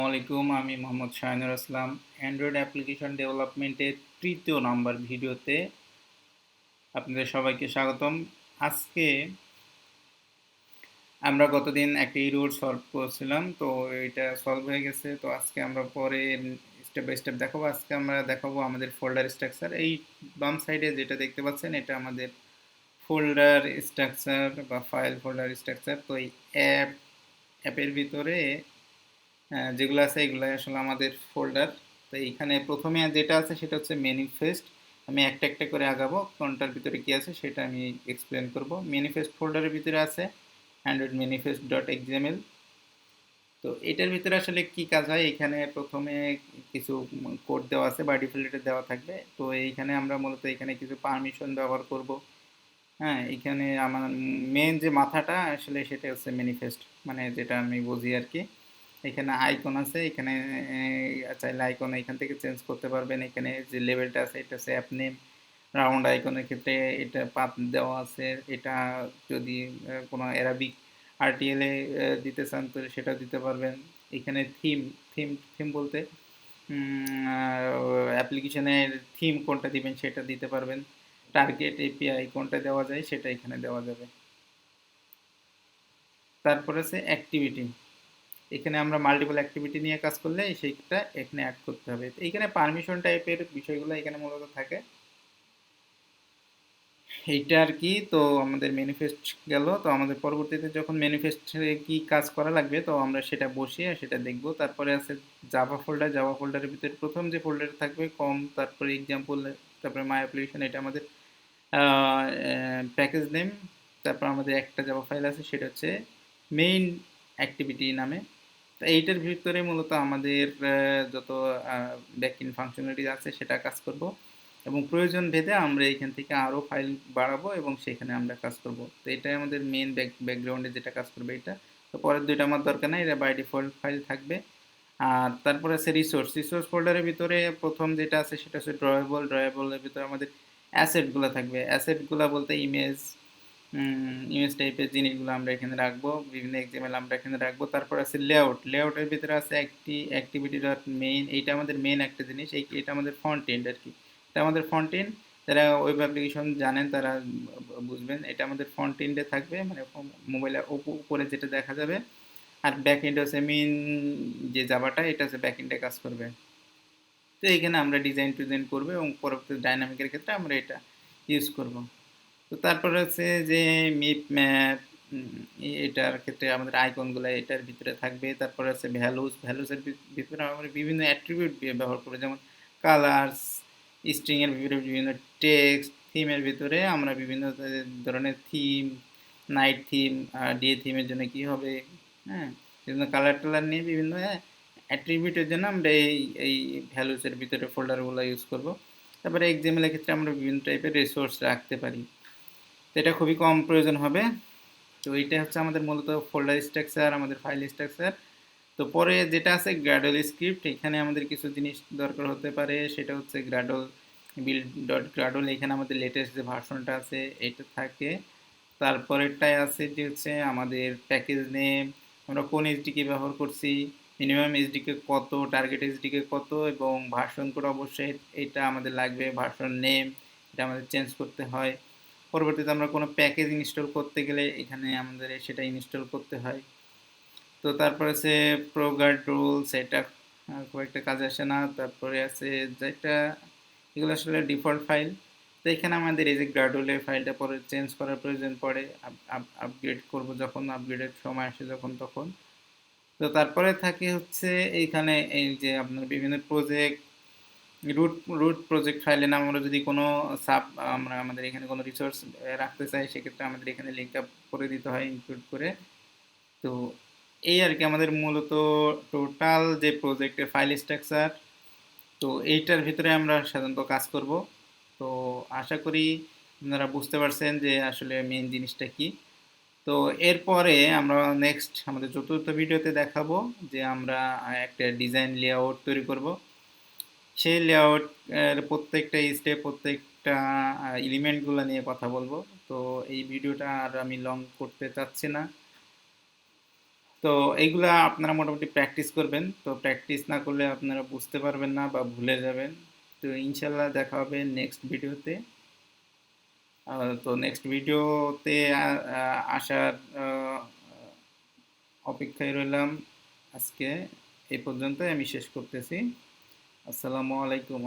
আসসালামাইকুম, আমি মোহাম্মদ শাহিনুর আসলাম। Android application ডেভেলপমেন্টের তৃতীয় নাম্বার ভিডিওতে আপনাদের সবাইকে স্বাগতম। আজকে আমরা গতদিন একটা ইরোর সলভ করছিলাম, তো এটা সলভ হয়ে গেছে। তো আজকে আমরা পরে স্টেপ বাই স্টেপ দেখাবো। আজকে আমরা দেখাবো আমাদের ফোল্ডার স্ট্রাকচার। এই বাম সাইডে যেটা দেখতে পাচ্ছেন এটা আমাদের ফোল্ডার স্ট্রাকচার বা ফাইল ফোল্ডার স্ট্রাকচার। তো এই অ্যাপের ভিতরে যেগুলো আছে এগুলো আসলে আমাদের ফোল্ডার। তো এইখানে প্রথমে যেটা আছে সেটা হচ্ছে ম্যানিফেস্ট। আমি একটা একটা করে আগাবো, কোনটার ভিতরে কি আছে সেটা আমি এক্সপ্লেন করব। ম্যানিফেস্ট ফোল্ডারের ভিতরে আছে অ্যান্ড্রয়েড ম্যানিফেস্ট ডট এক্সএমএল। তো এটার ভিতরে আসলে কি কাজ হয়, এখানে প্রথমে কিছু কোড দেওয়া আছে বা ডিফল্টে দেওয়া থাকবে। তো এইখানে আমরা মূলত এখানে কিছু পারমিশন ব্যবহার করব। হ্যাঁ, এখানে আমার মেন যে মাথাটা আসলে সেটা হচ্ছে ম্যানিফেস্ট, মানে যেটা আমি বুঝি আর কি। এখানে আইকন আছে, এখানে চাইলে আইকন এখান থেকে চেঞ্জ করতে পারবেন। এখানে যে লেভেলটা আছে এটা হচ্ছে অ্যাপ নেম। রাউন্ড আইকনের ক্ষেত্রে এটা পাথ দেওয়া আছে। এটা যদি কোনো অ্যারাবিক আরটিএল এ দিতে চান তো সেটা দিতে পারবেন। এখানে থিম থিম থিম বলতে অ্যাপ্লিকেশনের থিম কোনটা দিবেন সেটা দিতে পারবেন। টার্গেট এপিআই কোনটা দেওয়া যায় সেটা এখানে দেওয়া যাবে। তারপর আছে অ্যাক্টিভিটি। এখানে আমরা মাল্টিপল অ্যাক্টিভিটি নিয়ে কাজ করলে সেইটা এখানে অ্যাড করতে হবে। তো এইখানে পারমিশন টাইপের বিষয়গুলো এখানে মূলত থাকে। এইটা আর কি। তো আমাদের ম্যানিফেস্ট গেল। তো আমাদের পরবর্তীতে যখন ম্যানিফেস্টে কি কাজ করা লাগবে তো আমরা সেটা বসিয়ে সেটা দেখব। তারপরে আছে জাভা ফোল্ডার। জাভা ফোল্ডারের ভিতরে প্রথম যে ফোল্ডার থাকবে কম, তারপরে এক্সাম্পল, তারপরে মাই অ্যাপ্লিকেশন, এটা আমাদের প্যাকেজ নেম। তারপর আমাদের একটা জাভা ফাইল আছে সেটা হচ্ছে মেইন অ্যাক্টিভিটি নামে। তো এইটার ভিতরে মূলত আমাদের যত ব্যাকএন্ড ফাংশনালিটি আছে সেটা কাজ করব, এবং প্রয়োজন ভেদে আমরা এখান থেকে আরও ফাইল বাড়াবো এবং সেখানে আমরা কাজ করব। তো এটাই আমাদের মেন ব্যাকগ্রাউন্ডে যেটা কাজ করবে এটা। তো পরের দুইটা আমার দরকার নাই, এটা বাই ডিফল্ট ফাইল থাকবে। আর তারপরে আছে রিসোর্স। রিসোর্স ফোল্ডারের ভিতরে প্রথম যেটা আছে সেটা হচ্ছে ড্রয়েবল। ড্রয়েবলের ভিতরে আমাদের অ্যাসেটগুলো থাকবে। অ্যাসেটগুলো বলতে ইমেজ, ইমেজ টাইপের জিনিসগুলো আমরা এখানে রাখবো, বিভিন্ন এক্সএমএল আমরা এখানে রাখবো। তারপর আছে লেআউট। লেআউটের ভিতরে আছে একটি অ্যাক্টিভিটি ডট মেইন, এইটা আমাদের মেইন একটা জিনিস। এটা আমাদের ফ্রন্ট এন্ড আর কি। এটা আমাদের ফ্রন্ট এন্ড, যারা ওয়েব অ্যাপ্লিকেশন জানেন তারা বুঝবেন। এটা আমাদের ফ্রন্ট এন্ডে থাকবে, মানে মোবাইলের উপরে যেটা দেখা যাবে। আর ব্যাক এন্ড হচ্ছে মেইন যে জাভাটা, এটা হচ্ছে ব্যাক এন্ডে কাজ করবে। তো এখানে আমরা ডিজাইন টিজাইন করবো এবং পরবর্তী ডাইনামিকের ক্ষেত্রে আমরা এটা ইউজ করব। তো তারপরে হচ্ছে যে মিপ ম্যাপ, এটার ক্ষেত্রে আমাদের আইকনগুলো এটার ভিতরে থাকবে। তারপরে আছে ভ্যালুস। ভ্যালুসের ভিতরে আমরা বিভিন্ন অ্যাট্রিবিউট ব্যবহার করবো, যেমন কালার্স, স্ট্রিংয়ের ভিতরে বিভিন্ন টেক্সট, থিমের ভিতরে আমরা বিভিন্ন ধরনের থিম, নাইট থিম, ডে থিমের জন্য কী হবে, হ্যাঁ, বিভিন্ন কালার টালার নিয়ে বিভিন্ন অ্যাট্রিবিউটের জন্য আমরা এই ভ্যালুসের ভিতরে ফোল্ডারগুলো ইউজ করব। তারপরে এক্সএমএল এর ক্ষেত্রে আমরা বিভিন্ন টাইপের রিসোর্স রাখতে পারি। তো এটা খুবই কম প্রয়োজন হবে। তো এইটা হচ্ছে আমাদের মূলত ফোল্ডার স্ট্রাকচার, আমাদের ফাইল স্ট্রাকচার। তো পরে যেটা আছে গ্র্যাডল স্ক্রিপ্ট, এখানে আমাদের কিছু জিনিস দরকার হতে পারে। সেটা হচ্ছে গ্র্যাডল বিল্ড ডট গ্র্যাডল। এখানে আমাদের লেটেস্ট যে ভার্সনটা আছে এটা থাকে। তারপরেরটায় আছে যে হচ্ছে আমাদের প্যাকেজ নেম, আমরা কোন এসডিকে ব্যবহার করছি, মিনিমাম এসডিকে কত, টার্গেট এসডিকে কত, এবং ভার্সন কোড অবশ্যই এটা আমাদের লাগবে। ভার্সন নেম এটা আমাদের চেঞ্জ করতে হয়। পরবর্তীতে আমরা কোনো প্যাকেজ ইনস্টল করতে গেলে এখানে আমাদের সেটা ইনস্টল করতে হয়। তো তারপরে আছে প্রোগার্ড রুলস, এটা খুব একটা কাজে আসে না। তারপরে আছে যেটা, এগুলো আসলে ডিফল্ট ফাইল। তো এখানে আমাদের এই যে গ্রাডুলের ফাইলটা পরে চেঞ্জ করার প্রয়োজন পড়ে, আপগ্রেড করব যখন, আপগ্রেডের সময় আসে যখন তখন। তো তারপরে থাকে হচ্ছে এইখানে এই যে আপনার বিভিন্ন প্রজেক্ট, রুট রুট প্রজেক্ট ফাইলের নাম, আমরা যদি কোনো সাব আমরা আমাদের এখানে কোনো রিসোর্স রাখতে চাই সেক্ষেত্রে আমাদের এখানে লিঙ্কটা করে দিতে হয় ইনক্লুড করে। তো এই আর কি আমাদের মূলত টোটাল যে প্রজেক্টের ফাইল স্ট্রাকচার। তো এইটার ভিতরে আমরা সাধারণত কাজ করব। তো আশা করি আপনারা বুঝতে পারছেন যে আসলে মেইন জিনিসটা কি। তো এরপরে আমরা নেক্সট আমাদের চতুর্থ ভিডিওতে দেখাবো যে আমরা একটা ডিজাইন লেআউট তৈরি করব। সেই লেআউট এর প্রত্যেকটা স্টেপ, প্রত্যেকটা এলিমেন্টগুলো নিয়ে কথা বলবো। তো এই ভিডিওটা আর আমি লং করতে চাচ্ছি না। তো এইগুলা আপনারা মোটামুটি প্র্যাকটিস করবেন। তো প্র্যাকটিস না করলে আপনারা বুঝতে পারবেন না বা ভুলে যাবেন। তো ইনশাল্লাহ দেখা হবে নেক্সট ভিডিওতে। তো নেক্সট ভিডিওতে আসার অপেক্ষায় রইলাম। আজকে এই পর্যন্তই আমি শেষ করতেছি। আসসালামু আলাইকুম।